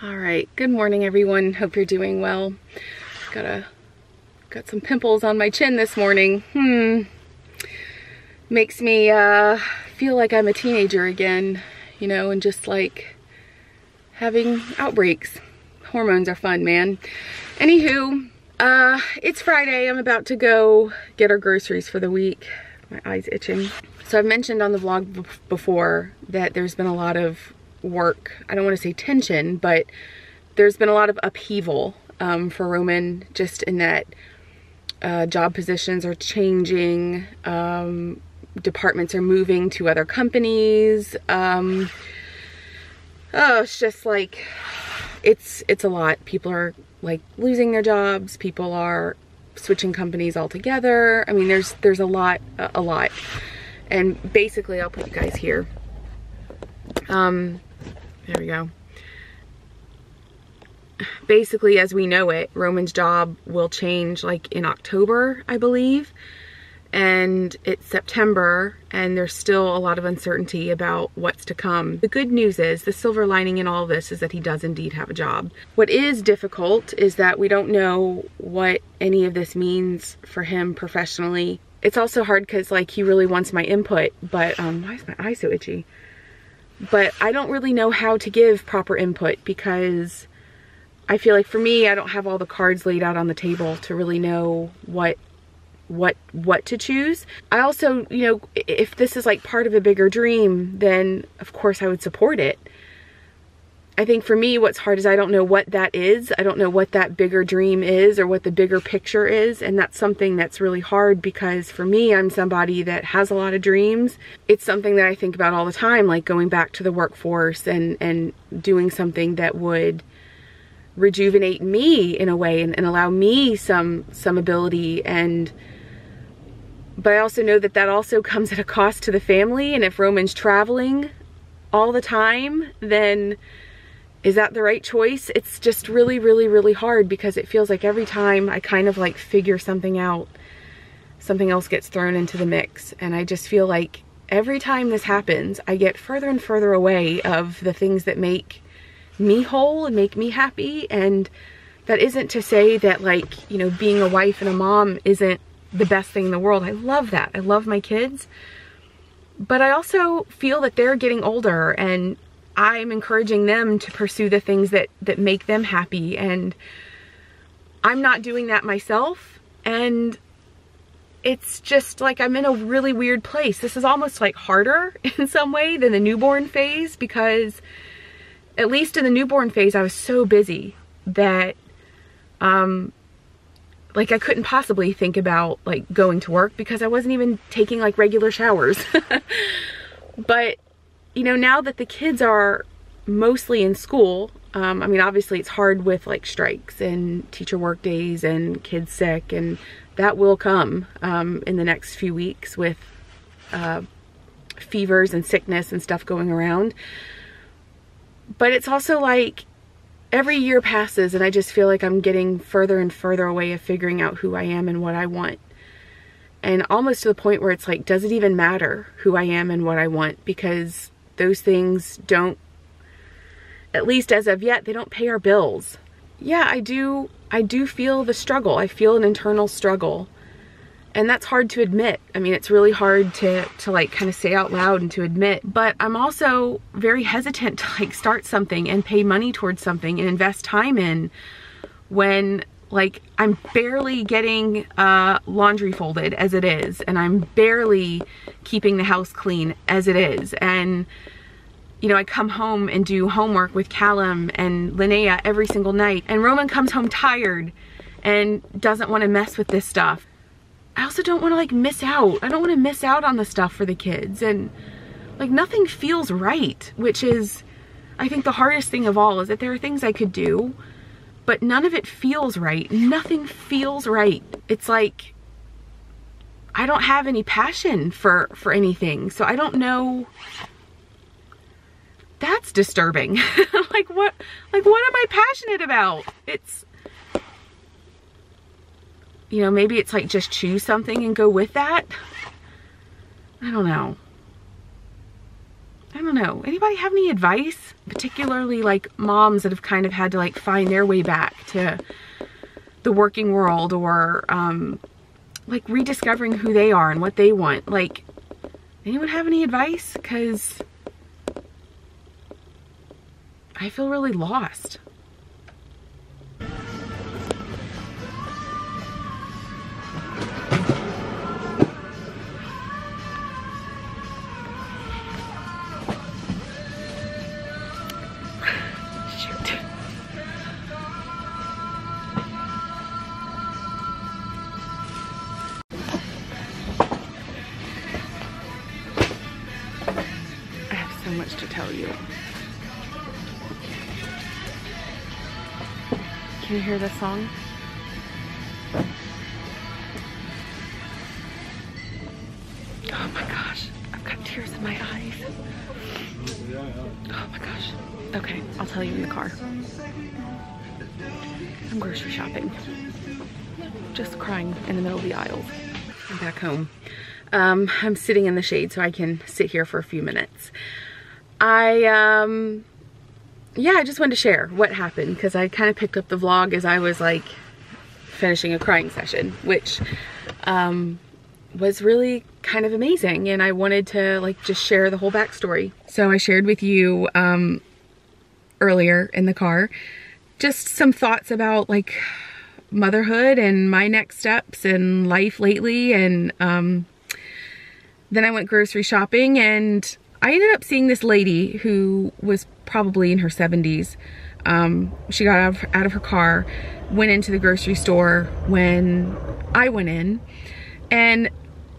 All right, good morning everyone. Hope you're doing well. Got some pimples on my chin this morning. Makes me feel like I'm a teenager again, you know, and just like having outbreaks. Hormones are fun, man. Anywho, it's Friday. I'm about to go get our groceries for the week. My eye's itching. So I've mentioned on the vlog before that there's been a lot of work. I don't want to say tension, but there's been a lot of upheaval for Roman, just in that job positions are changing, departments are moving to other companies. It's just like, it's a lot. People are like losing their jobs. People are switching companies altogether. I mean, there's a lot. And basically, I'll put you guys here. There we go. Basically, as we know it, Roman's job will change like in October, I believe. And it's September, and there's still a lot of uncertainty about what's to come. The good news is, the silver lining in all of this is that he does indeed have a job. What is difficult is that we don't know what any of this means for him professionally. It's also hard because like he really wants my input, but why is my eye so itchy? But I don't really know how to give proper input, because I feel like for me, I don't have all the cards laid out on the table to really know what to choose. I also, you know, if this is like part of a bigger dream, then of course I would support it. I think for me, what's hard is I don't know what that is. I don't know what that bigger dream is or what the bigger picture is. And that's something that's really hard, because for me, I'm somebody that has a lot of dreams. It's something that I think about all the time, like going back to the workforce and doing something that would rejuvenate me in a way and allow me some ability. But I also know that that also comes at a cost to the family. And if Roman's traveling all the time, then is that the right choice? It's just really, really, really hard, because it feels like every time I kind of like figure something out, something else gets thrown into the mix. And I just feel like every time this happens, I get further and further away of the things that make me whole and make me happy. And that isn't to say that, like, you know, being a wife and a mom isn't the best thing in the world. I love that. I love my kids. But I also feel that they're getting older, and I'm encouraging them to pursue the things that make them happy. And I'm not doing that myself. And it's just like I'm in a really weird place. This is almost like harder in some way than the newborn phase, because at least in the newborn phase, I was so busy that like I couldn't possibly think about like going to work, because I wasn't even taking like regular showers. But you know, now that the kids are mostly in school, I mean, obviously it's hard with like strikes and teacher work days and kids sick, and that will come in the next few weeks with fevers and sickness and stuff going around. But it's also like every year passes and I just feel like I'm getting further and further away of figuring out who I am and what I want. And almost to the point where it's like, does it even matter who I am and what I want? Because those things don't, at least as of yet, they don't pay our bills. Yeah, I do feel the struggle. I feel an internal struggle. And that's hard to admit. I mean, it's really hard to like kind of say out loud and to admit. But I'm also very hesitant to like start something and pay money towards something and invest time in when like I'm barely getting laundry folded as it is, and I'm barely keeping the house clean as it is. And you know, I come home and do homework with Callum and Linnea every single night, and Roman comes home tired and doesn't want to mess with this stuff. I also don't want to like miss out. I don't want to miss out on the stuff for the kids, and like nothing feels right, which is, I think, the hardest thing of all, is that there are things I could do, but none of it feels right. Nothing feels right. It's like I don't have any passion for anything, so I don't know. That's disturbing. like what am I passionate about? It's, you know, maybe it's like just choose something and go with that. I don't know. I don't know. Anybody have any advice? Particularly like moms that have kind of had to like find their way back to the working world, or like rediscovering who they are and what they want. Like, anyone have any advice? Because I feel really lost. So much to tell you. Can you hear this song? Oh my gosh, I've got tears in my eyes. Oh my gosh. Okay, I'll tell you in the car. I'm grocery shopping. Just crying in the middle of the aisles. I'm back home. I'm sitting in the shade so I can sit here for a few minutes. I just wanted to share what happened, because I kind of picked up the vlog as I was like finishing a crying session, which was really kind of amazing, and I wanted to like just share the whole backstory. So I shared with you earlier in the car just some thoughts about like motherhood and my next steps in life lately, and then I went grocery shopping, and I ended up seeing this lady who was probably in her 70s. She got out of her car, went into the grocery store when I went in, and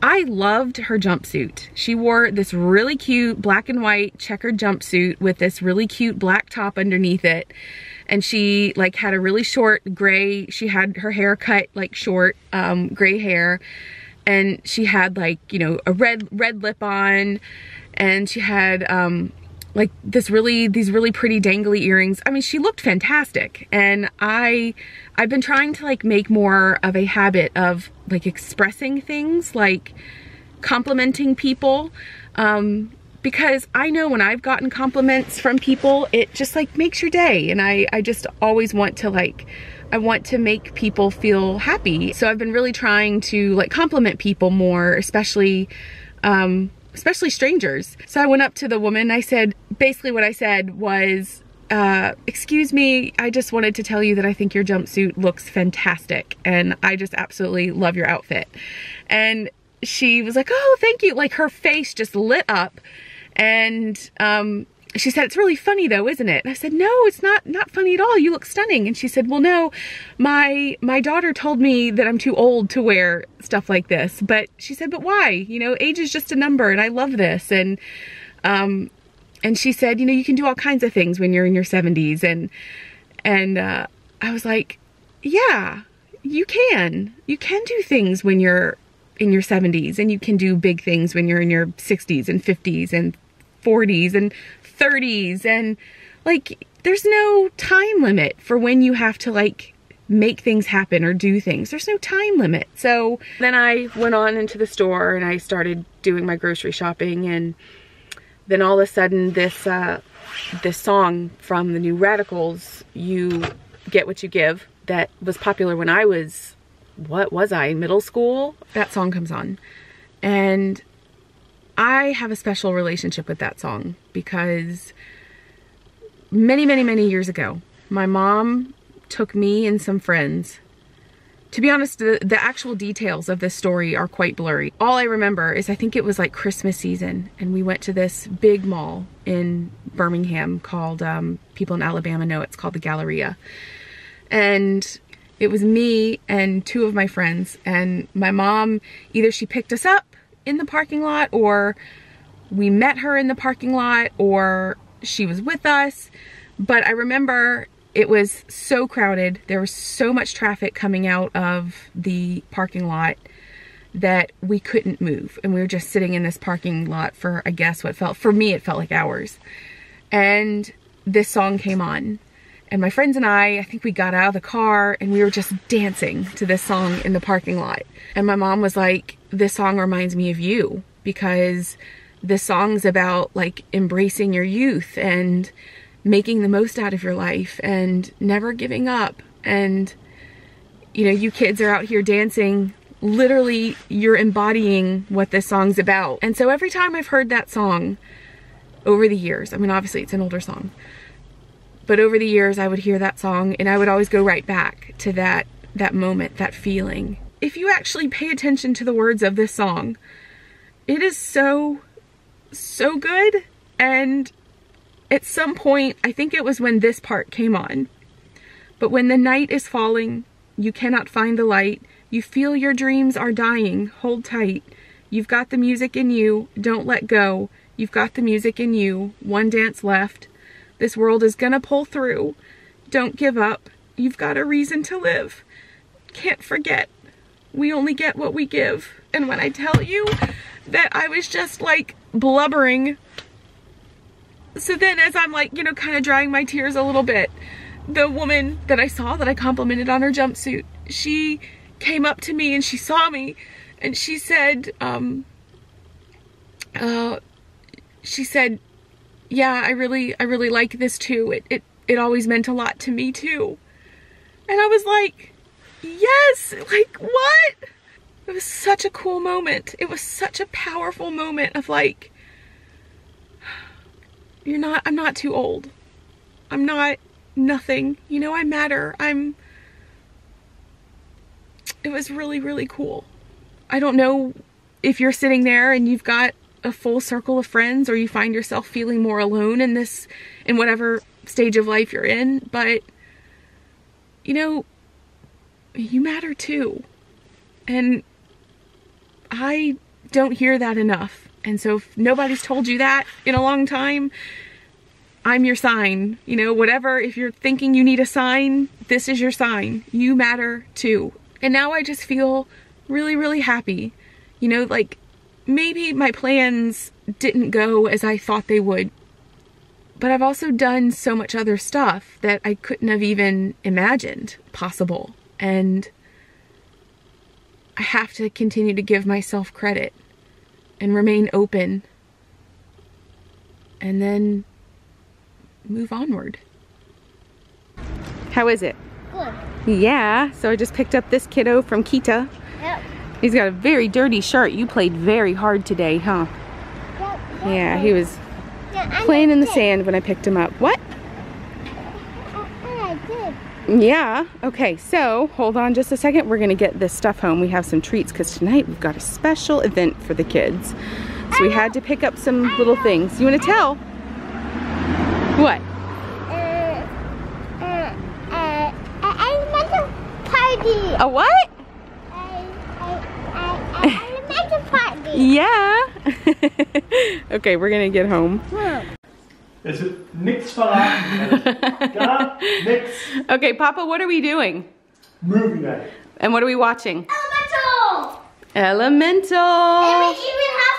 I loved her jumpsuit. She wore this really cute black and white checkered jumpsuit with this really cute black top underneath it. And she like had a really short gray, she had her hair cut like short gray hair. And she had like, you know, a red lip on, and she had like these really pretty dangly earrings. I mean, she looked fantastic. And I've been trying to like make more of a habit of like expressing things, like complimenting people, because I know when I've gotten compliments from people, it just like makes your day. And I just always want to like, I want to make people feel happy. So I've been really trying to like compliment people more, especially strangers. So I went up to the woman. I said, basically what I said was, excuse me, I just wanted to tell you that I think your jumpsuit looks fantastic, and I just absolutely love your outfit. And she was like, oh, thank you. Like her face just lit up, and she said, it's really funny though, isn't it? And I said, no, it's not funny at all. You look stunning. And she said, well, no, my daughter told me that I'm too old to wear stuff like this. But she said, but why? You know, age is just a number, and I love this. And she said, you know, you can do all kinds of things when you're in your 70s. And I was like, yeah, you can do things when you're in your 70s, and you can do big things when you're in your 60s and 50s and 40s and 30s, and like there's no time limit for when you have to like make things happen or do things. There's no time limit. So then I went on into the store and I started doing my grocery shopping, and then all of a sudden this song from the New Radicals, You Get What You Give, that was popular when I was, what was I, in middle school? That song comes on, and I have a special relationship with that song because many years ago, my mom took me and some friends. To be honest, the actual details of this story are quite blurry. All I remember is I think it was like Christmas season, and we went to this big mall in Birmingham called, people in Alabama know it's called the Galleria. And it was me and two of my friends, and my mom, either she picked us up in the parking lot, or we met her in the parking lot, or she was with us. But I remember it was so crowded. There was so much traffic coming out of the parking lot that we couldn't move. And we were just sitting in this parking lot for, I guess, for me, it felt like hours. And this song came on. And my friends and I think we got out of the car and we were just dancing to this song in the parking lot. And my mom was like, this song reminds me of you, because the song's about like embracing your youth and making the most out of your life and never giving up. And you know, you kids are out here dancing. Literally, you're embodying what this song's about. And so every time I've heard that song over the years, I mean, obviously it's an older song, but over the years I would hear that song and I would always go right back to that moment, that feeling. If you actually pay attention to the words of this song, it is so good. And at some point, I think it was when this part came on, but when the night is falling, you cannot find the light. You feel your dreams are dying. Hold tight. You've got the music in you. Don't let go. You've got the music in you. One dance left. This world is gonna pull through. Don't give up. You've got a reason to live. Can't forget. We only get what we give. And when I tell you that I was just like blubbering, so then as I'm like, you know, kind of drying my tears a little bit, the woman that I saw that I complimented on her jumpsuit, she came up to me and she saw me and she said, yeah, I really like this too. It always meant a lot to me too. And I was like, yes, like what? It was such a cool moment. It was such a powerful moment of like, I'm not too old. I'm not nothing. You know, I matter. It was really, really cool. I don't know if you're sitting there and you've got a full circle of friends or you find yourself feeling more alone in whatever stage of life you're in, but you know, you matter too. And I don't hear that enough. And so if nobody's told you that in a long time, I'm your sign. You know, whatever, if you're thinking you need a sign, this is your sign. You matter too. And now I just feel really, really happy. You know, like maybe my plans didn't go as I thought they would, but I've also done so much other stuff that I couldn't have even imagined possible. And I have to continue to give myself credit and remain open and then move onward. How is it? Good. Yeah, so I just picked up this kiddo from Kita. Yep. He's got a very dirty shirt. You played very hard today, huh? Yep. Yeah, he was playing in the sand when I picked him up. What? I did. Yeah, okay, so hold on just a second. We're gonna get this stuff home. We have some treats because tonight we've got a special event for the kids. So we had to pick up some little things. You wanna tell? What? Elemental party. A what? Elemental party. Yeah. Okay, we're gonna get home. Es wird nichts verraten. Gar nichts. Okay, Papa, what are we doing? Movie night. And what are we watching? Elemental. Elemental. And we even have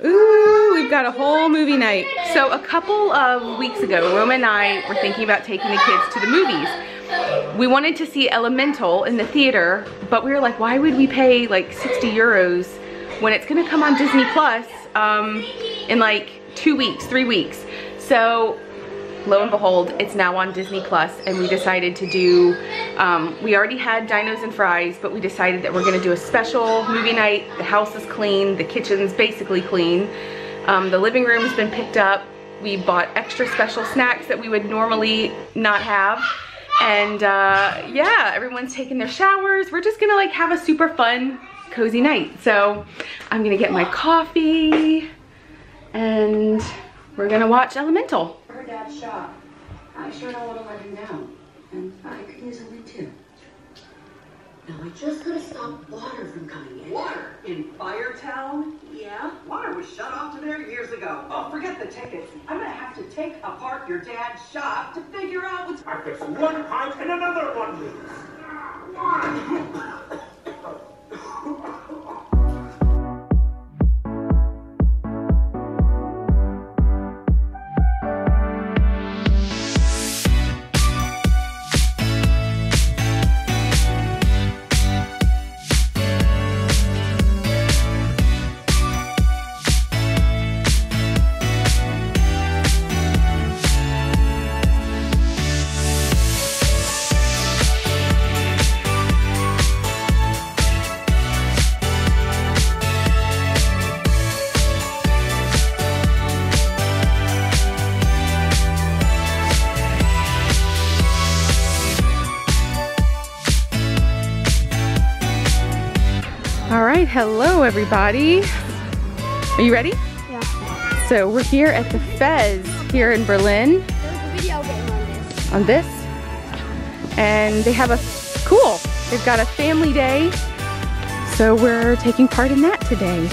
3. Ooh, we've got a whole movie night. So a couple of weeks ago, Roma and I were thinking about taking the kids to the movies. We wanted to see Elemental in the theater, but we were like, why would we pay like 60 euros when it's gonna come on Disney Plus in like 2 weeks, 3 weeks. So lo and behold, it's now on Disney Plus, and we decided to do, we already had dinos and fries, but we decided that we're gonna do a special movie night. The house is clean, the kitchen's basically clean. The living room's been picked up. We bought extra special snacks that we would normally not have. And yeah, everyone's taking their showers. We're just gonna like have a super fun, cozy night. So I'm gonna get my coffee and we're gonna watch Elemental. Her dad's shop. I sure don't want to let him down. And I could use a win too. Now I just gotta stop water from coming in. Water? In Firetown? Yeah? Water was shut off to there years ago. Oh, forget the tickets. I'm gonna have to take apart your dad's shop to figure out what's... I fix one pipe and another one leaks. hello everybody. Are you ready? Yeah. So we're here at the Fez here in Berlin. There's a video game On this. And they have cool, they've got a family day. So we're taking part in that today.